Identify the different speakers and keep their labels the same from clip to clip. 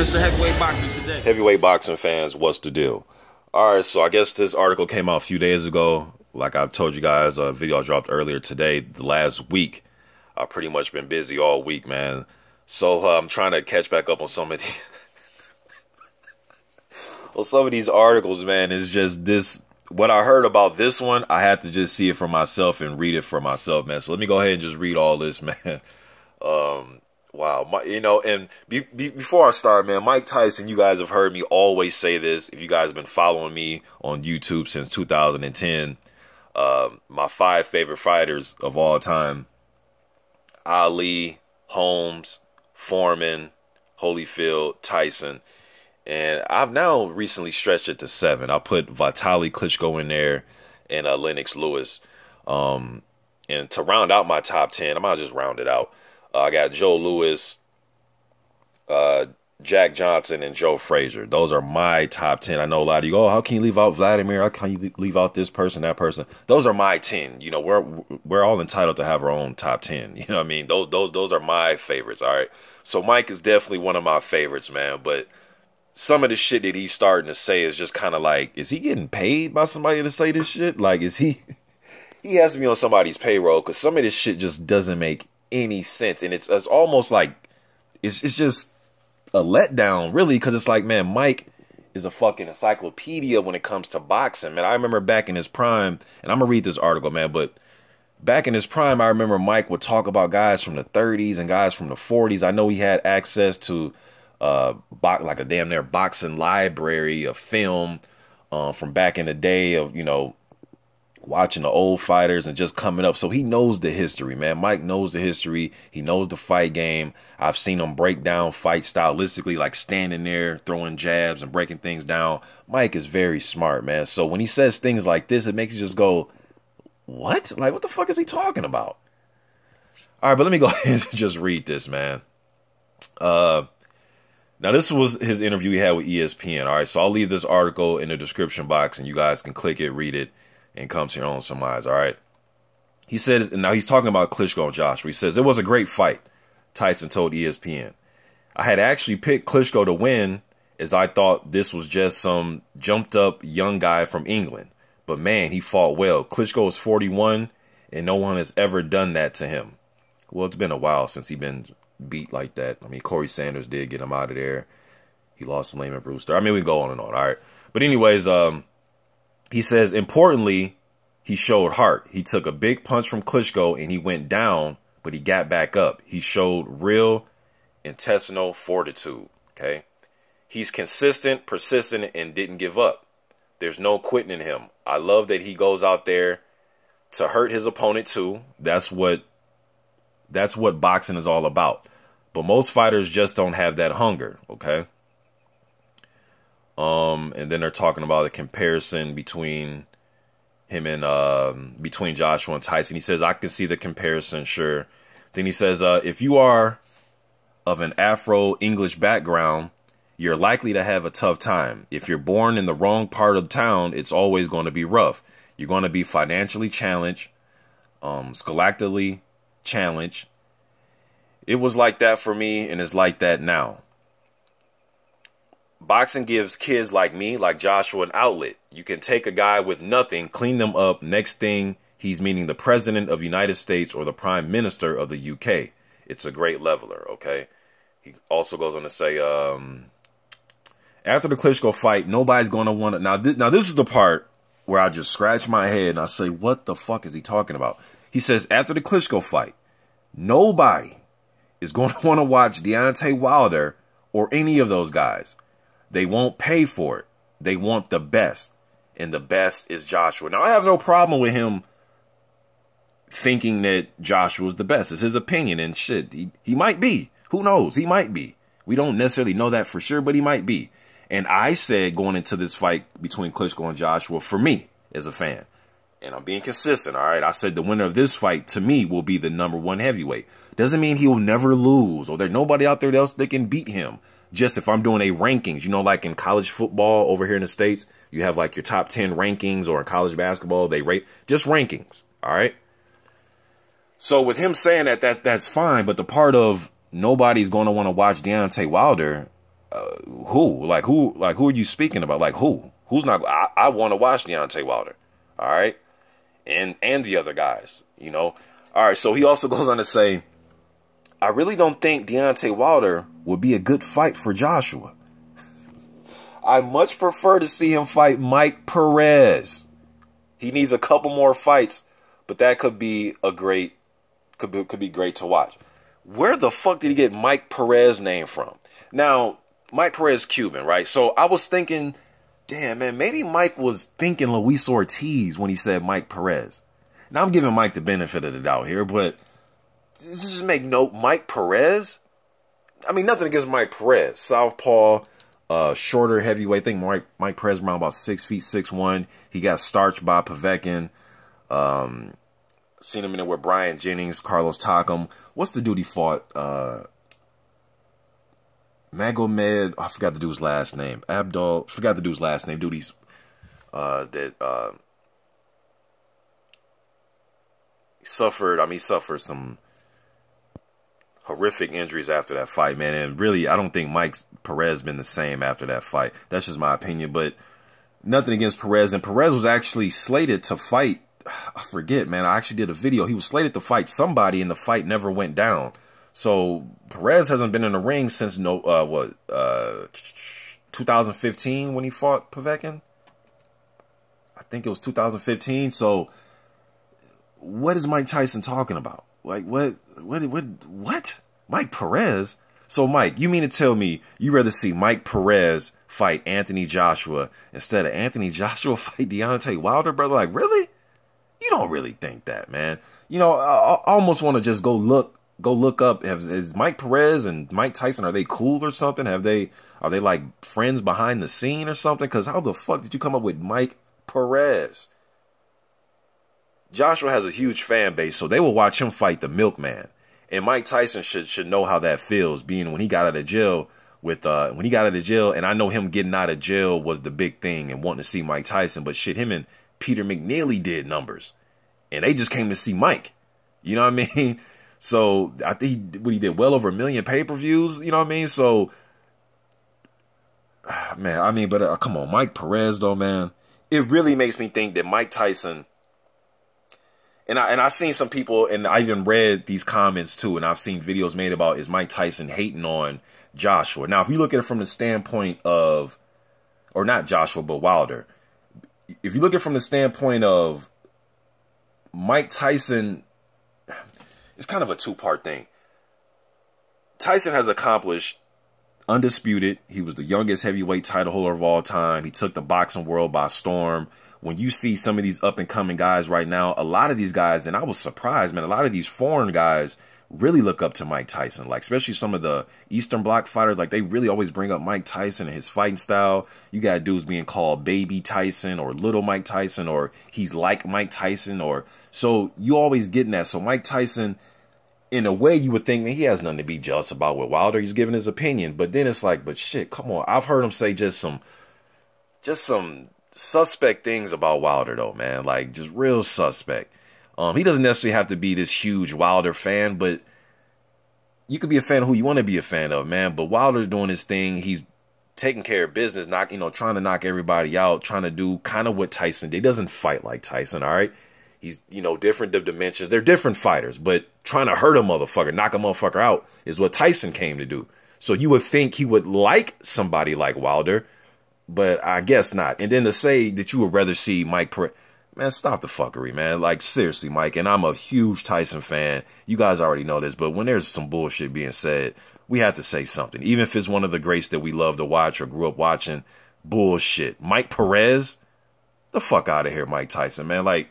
Speaker 1: Mr. Heavyweight Boxing Today.
Speaker 2: Heavyweight boxing fans, what's the deal? All right, so I guess this article came out a few days ago. Like I've told you guys, a video I dropped earlier today. The last week, I've pretty much been busy all week, man. So I'm trying to catch back up on some of these, well, some of these articles, man. Is just this. What I heard about this one, I had to just see it for myself and read it for myself, man. So let me go ahead and just read all this, man. Wow, and before I start, man, Mike Tyson, you guys have heard me always say this. If you guys have been following me on YouTube since 2010, my 5 favorite fighters of all time: Ali, Holmes, Foreman, Holyfield, Tyson. And I've now recently stretched it to 7. I'll put Vitaly Klitschko in there and Lennox Lewis. And to round out my top 10, I might just round it out. I got Joe Louis, Jack Johnson, and Joe Frazier. Those are my top 10. I know a lot of you go, oh, how can you leave out Vladimir? How can you leave out this person, that person? Those are my 10. You know, we're all entitled to have our own top 10. You know what I mean? Those are my favorites, all right? So Mike is definitely one of my favorites, man. But some of the shit that he's starting to say is just kind of like, is he getting paid by somebody to say this shit? Like, is he has to be on somebody's payroll, because some of this shit just doesn't make any sense. And it's almost like it's just a letdown, really, because it's like, man, Mike is a fucking encyclopedia when it comes to boxing, man. I remember back in his prime, and I'm gonna read this article, man, but back in his prime, I remember Mike would talk about guys from the 30s and guys from the 40s. I know he had access to like a damn near boxing library of film from back in the day of, you know, watching the old fighters and just coming up. So he knows the history, man. Mike knows the history. He knows the fight game. I've seen him break down fight stylistically, like standing there, throwing jabs and breaking things down. Mike is very smart, man. So when he says things like this, it makes you just go, what? Like, what the fuck is he talking about? All right, but let me go ahead and just read this, man. Now, this was his interview he had with ESPN. All right, so I'll leave this article in the description box, and you guys can click it, read it, and come to your own surmise, all right? He said, and now he's talking about Klitschko and Joshua. He says, it was a great fight, Tyson told ESPN. I had actually picked Klitschko to win, as I thought this was just some jumped-up young guy from England. But, man, he fought well. Klitschko is 41, and no one has ever done that to him. Well, it's been a while since he's been beat like that. I mean, Corey Sanders did get him out of there. He lost to Lehman Brewster. I mean, we can go on and on, all right? But anyways, he says, importantly, he showed heart. He took a big punch from Klitschko and he went down, but he got back up. He showed real intestinal fortitude, okay? He's consistent, persistent, and didn't give up. There's no quitting in him. I love that he goes out there to hurt his opponent too. That's what boxing is all about. But most fighters just don't have that hunger, okay? And then they're talking about the comparison between him and between Joshua and Tyson. He says, I can see the comparison, sure. Then he says, if you are of an Afro-English background, you're likely to have a tough time. If you're born in the wrong part of town, it's always going to be rough. You're going to be financially challenged, scholastically challenged. It was like that for me, and it's like that now. Boxing gives kids like me, like Joshua, an outlet. You can take a guy with nothing, clean them up. Next thing, he's meeting the president of the United States or the prime minister of the UK. It's a great leveler, okay? He also goes on to say, after the Klitschko fight, nobody's going to want to... Now, this is the part where I just scratch my head and I say, what the fuck is he talking about? He says, after the Klitschko fight, nobody is going to want to watch Deontay Wilder or any of those guys. They won't pay for it. They want the best. And the best is Joshua. Now, I have no problem with him thinking that Joshua's the best. It's his opinion and shit. He might be. Who knows? He might be. We don't necessarily know that for sure, but he might be. And I said going into this fight between Klitschko and Joshua, for me as a fan, and I'm being consistent, all right? I said the winner of this fight, to me, will be the #1 heavyweight. Doesn't mean he will never lose or there's nobody out there else that can beat him. Just if I'm doing a rankings, you know, like in college football over here in the States, you have like your top 10 rankings, or in college basketball, they rate just rankings, all right? So with him saying that's fine, but the part of nobody's going to want to watch Deontay Wilder, Who? Who are you speaking about? Like, who? Who's not? I want to watch Deontay Wilder. All right. And the other guys, you know. All right. So he also goes on to say, I really don't think Deontay Wilder would be a good fight for Joshua. I much prefer to see him fight Mike Perez. He needs a couple more fights, but that could be a great, could be great to watch. Where the fuck did he get Mike Perez name from? Now, Mike Perez Cuban, right? So I was thinking, damn, man, maybe Mike was thinking Luis Ortiz when he said Mike Perez. Now I'm giving Mike the benefit of the doubt here, but this just make note. Mike Perez? I mean, nothing against Mike Perez. Southpaw, shorter heavyweight. I think Mike Perez around about 6 feet, 6'1". He got starched by Povetkin. Seen him in there with Brian Jennings, Carlos Takam. What's the dude he fought? Magomed. I forgot the dude's last name. Abdul. Forgot the dude's last name. Dude, he suffered. I mean, he suffered some horrific injuries after that fight, man. And really, I don't think Mike Perez been the same after that fight. That's just my opinion. But nothing against Perez. And Perez was actually slated to fight. I forget, man. I actually did a video. He was slated to fight somebody, and the fight never went down. So Perez hasn't been in the ring since 2015 when he fought Povetkin. I think it was 2015. So what is Mike Tyson talking about? Like what? Mike Perez? So Mike, you mean to tell me you rather see Mike Perez fight Anthony Joshua instead of Anthony Joshua fight Deontay Wilder, brother? Like, really? You don't really think that, man. You know, I almost want to just go look up. Is Mike Perez and Mike Tyson, are they cool or something? Are they like friends behind the scene or something? Because how the fuck did you come up with Mike Perez? Joshua has a huge fan base, so they will watch him fight the Milkman. And Mike Tyson should know how that feels, being when he got out of jail and I know him getting out of jail was the big thing and wanting to see Mike Tyson, but shit, him and Peter McNeely did numbers, and they just came to see Mike. You know what I mean? So I think he did well over 1 million pay-per-views. You know what I mean? So, man, I mean, but come on, Mike Perez though, man. It really makes me think that Mike Tyson. And I seen some people, and I even read these comments too, and I've seen videos made about, is Mike Tyson hating on Joshua? Now, if you look at it from the standpoint of, or not Joshua, but Wilder, if you look at it from the standpoint of Mike Tyson, it's kind of a two-part thing. Tyson has accomplished undisputed. He was the youngest heavyweight title holder of all time. He took the boxing world by storm. When you see some of these up-and-coming guys right now, a lot of these guys, and I was surprised, man, a lot of these foreign guys really look up to Mike Tyson. Like, especially some of the Eastern Bloc fighters, like, they really always bring up Mike Tyson and his fighting style. You got dudes being called Baby Tyson or Little Mike Tyson, or he's like Mike Tyson, or so you always getting that. So Mike Tyson, in a way, you would think, man, he has nothing to be jealous about with Wilder. He's giving his opinion. But then it's like, but shit, come on. I've heard him say just some suspect things about Wilder though, man. Like, just real suspect. He doesn't necessarily have to be this huge Wilder fan, but you could be a fan of who you want to be a fan of, man. But Wilder's doing his thing. He's taking care of business, trying to knock everybody out, trying to do kind of what Tyson did. He doesn't fight like Tyson, all right? He's, different dimensions. They're different fighters, but trying to hurt a motherfucker, knock a motherfucker out is what Tyson came to do. So you would think he would like somebody like Wilder, but I guess not. And then to say that you would rather see Mike Perez, man, stop the fuckery, man. Like, seriously, Mike. And I'm a huge Tyson fan. You guys already know this, but when there's some bullshit being said, we have to say something. Even if it's one of the greats that we love to watch or grew up watching, bullshit. Mike Perez? The fuck out of here, Mike Tyson, man. Like,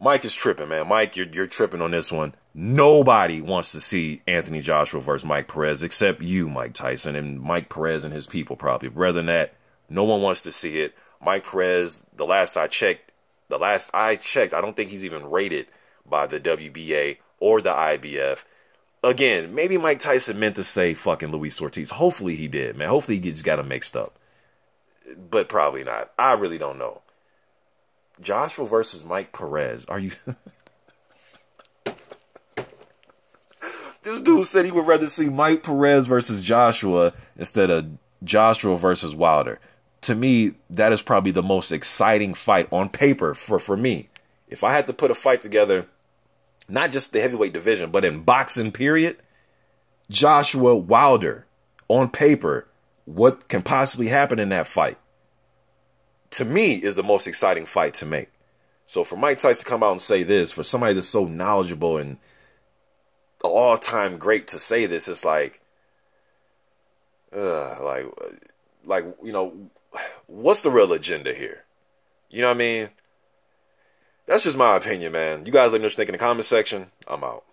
Speaker 2: Mike is tripping, man. Mike, you're tripping on this one. Nobody wants to see Anthony Joshua versus Mike Perez except you, Mike Tyson, and Mike Perez and his people probably. Rather than that, no one wants to see it. Mike Perez, the last I checked, I don't think he's even rated by the WBA or the IBF. Again, maybe Mike Tyson meant to say fucking Luis Ortiz. Hopefully he did, man. Hopefully he just got him mixed up. But probably not. I really don't know. Joshua versus Mike Perez. Are you... This dude said he would rather see Mike Perez versus Joshua instead of Joshua versus Wilder. To me, that is probably the most exciting fight on paper for me. If I had to put a fight together, not just the heavyweight division, but in boxing period, Joshua Wilder on paper, what can possibly happen in that fight, to me, is the most exciting fight to make. So for Mike Tyson to come out and say this, for somebody that's so knowledgeable and all-time great to say this, it's like, you know, what's the real agenda here? You know what I mean? That's just my opinion, man. You guys let me know what you think in the comment section. I'm out.